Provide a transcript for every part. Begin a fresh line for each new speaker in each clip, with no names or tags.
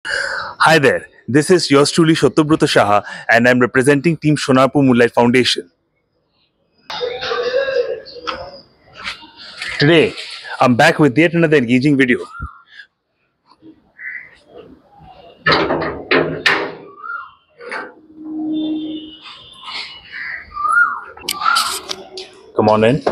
Hi there, this is yours truly Shottobruta Shaha and I'm representing Team Shonapur Moonlight Foundation. Today, I'm back with yet another engaging video. Come on in.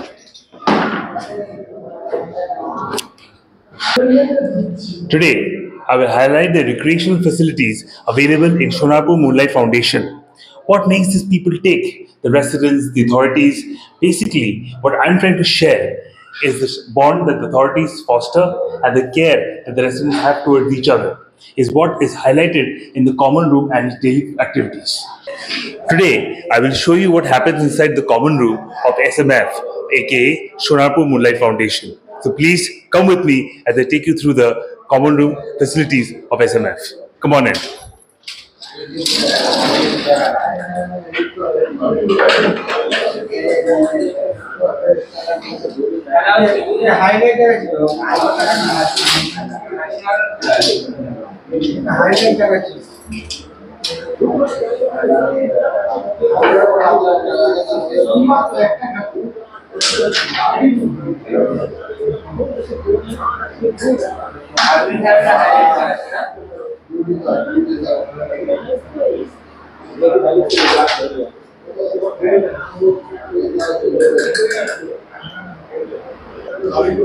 Today, I will highlight the recreational facilities available in Shonapur Moonlight Foundation. What makes these people tick? The residents, the authorities. Basically, what I'm trying to share is this bond that the authorities foster and the care that the residents have towards each other is what is highlighted in the common room and its daily activities. Today, I will show you what happens inside the common room of SMF, aka Shonapur Moonlight Foundation. So please come with me as I take you through the common room facilities of SMF. Come on in.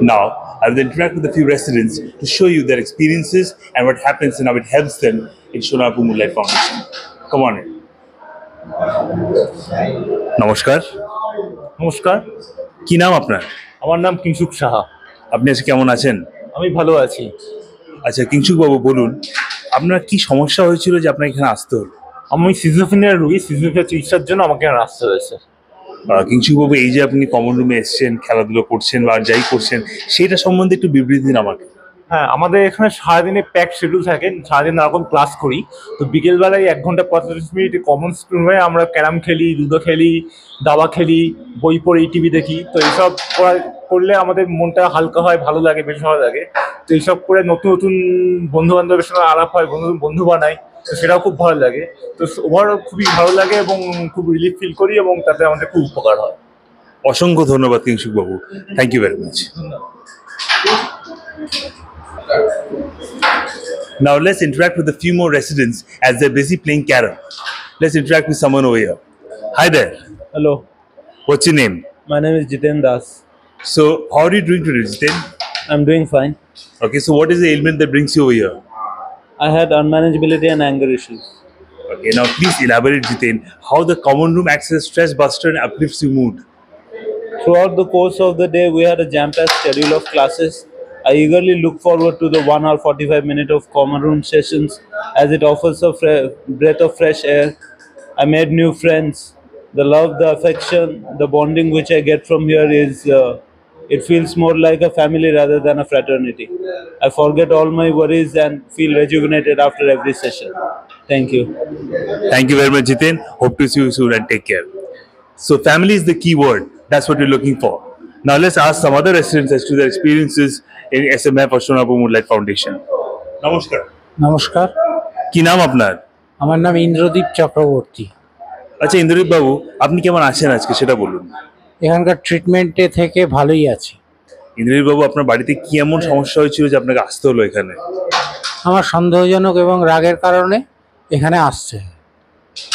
Now, I will interact with a few residents to show you their experiences and what happens and how it helps them in Shonapur Moonlight Foundation. Come on in. নমস্কার।
নমস্কার,
কি নাম আপনার?
আমার নাম কিংসুক সাহা।
আপনি আজকে কেমন আছেন?
আমি ভালো আছি।
আচ্ছা কিংসুক বাবু বলুন, আপনার কি সমস্যা হয়েছিল যে আপনাকে এখানে আসতে হলো?
আমি সিজোফ্রেনিয়ার রোগী, সিজোফ্রেনিয়া চিকিৎসার জন্য আমাকে এখানে আসতে হয়েছে।
কিংসুক বাবু, এই যে আপনি কমন রুমে এসেছেন, খেলাধুলো করছেন বা যাই করছেন, সেটা সম্বন্ধে একটু বিবৃতি দিন আমাকে।
হ্যাঁ, আমাদের এখানে সারাদিনে প্যাক শিডিউল থাকে, সারাদিন নানারকম ক্লাস করি। তো বিকেলবেলায় 1 ঘন্টা 45 মিনিট কমন রুমে আমরা ক্যারাম খেলি, লুডো খেলি, দাবা খেলি, বই পড়ি, টিভি দেখি। তো এইসব করলে আমাদের মনটা হালকা হয়, ভালো লাগে, বেশ ভালো লাগে। তো এইসব করে নতুন নতুন বন্ধু বান্ধবের সঙ্গে আলাপ হয়, বন্ধু বানাই, তো সেটাও খুব ভালো লাগে। তো ওভারঅল খুবই ভালো লাগে এবং খুব রিলিফ ফিল করি এবং তাতে আমাদের খুব উপকার হয়।
অসংখ্য ধন্যবাদ কিংসুক বাবু, thank you very much. Now let's interact with a few more residents as they're busy playing carom. Let's interact with someone over here. Hi there.
Hello,
What's your name?
my name is Jiten Das.
So how are you doing today, Jiten?
I'm doing fine.
Okay, so what is the ailment that brings you over here?
I had unmanageability and anger issues.
Okay, now please elaborate, Jiten, how the common room acts as a stress buster and uplifts your mood.
Throughout the course of the day, we had a jam-packed schedule of classes. I eagerly look forward to the 1 hour 45 minute of common room sessions as it offers a breath of fresh air. I made new friends. The love, the affection, the bonding which I get from here is, it feels more like a family rather than a fraternity. I forget all my worries and feel rejuvenated after every session. Thank you.
Thank you very much, Jiten. Hope to see you soon and take care. So family is the key word. That's what we're looking for. Now let's ask some other residents as to their experiences in SMF or Shonapur Moonlight Foundation. নমস্কার।
নমস্কার,
কি নাম আপনার?
আমার নাম ইন্দ্রদীপ চক্রবর্তী।
আচ্ছা ইন্দ্রদীপ বাবু, আপনি কেমন আছেন আজকে সেটা বলুন।
এখানকার ট্রিটমেন্টে থেকে ভালোই আছি।
ইন্দ্রদীপ বাবু, আপনার বাড়িতে কি এমন সমস্যা হয়েছিল যে আপনাকে আসতে হলো এখানে?
আমার সন্দেহজনক এবং রাগের কারণে এখানে আসছে।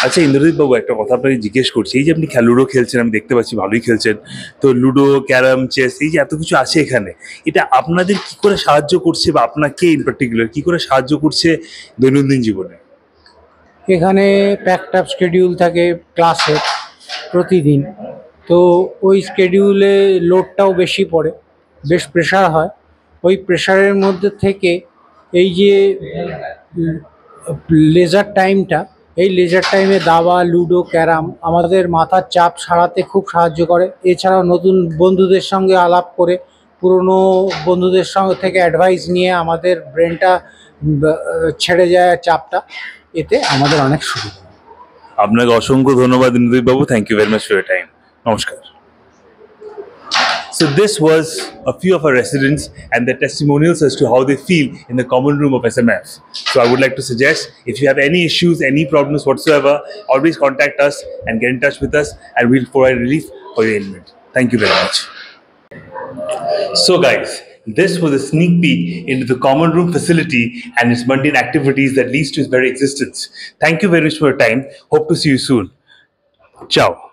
আচ্ছা ইন্দ্রদীপ বাবু, একটা কথা আপনাকে জিজ্ঞেস করছি, এই যে আপনি লুডো খেলছেন, আমি দেখতে পাচ্ছি ভালোই খেলছেন, তো লুডো, ক্যারাম, চেস, এই যে এত কিছু আছে এখানে, এটা আপনাদের কি করে সাহায্য করছে বা আপনাকে ইন পার্টিকুলার কি করে সাহায্য করছে দৈনন্দিন জীবনে?
এখানে প্যাকড আপ শিডিউল থাকে ক্লাসের প্রতিদিন, তো ওই শিডিউলে লোডটাও বেশি পড়ে, বেশ প্রেশার হয়। ওই প্রেশারের মধ্যে থেকে এই যে লেজার টাইমটা, এই লেজার টাইমে দাবা, লুডো, ক্যারাম আমাদের মাথার চাপ সারাতে খুব সাহায্য করে। এছাড়াও নতুন বন্ধুদের সঙ্গে আলাপ করে, পুরনো বন্ধুদের সঙ্গে থেকে অ্যাডভাইস নিয়ে আমাদের ব্রেনটা ছেড়ে যায় চাপটা, এতে আমাদের অনেক সুবিধা।
আপনাকে অসংখ্য ধন্যবাদ ইন্দ্রদীপ বাবু, thank you very much for your time. নমস্কার। So this was a few of our residents and their testimonials as to how they feel in the common room of SMF. So I would like to suggest, if you have any issues, any problems whatsoever, always contact us and get in touch with us, and we'll provide relief for your ailment. Thank you very much. So guys, this was a sneak peek into the common room facility and its mundane activities that leads to its very existence. Thank you very much for your time. Hope to see you soon. Ciao.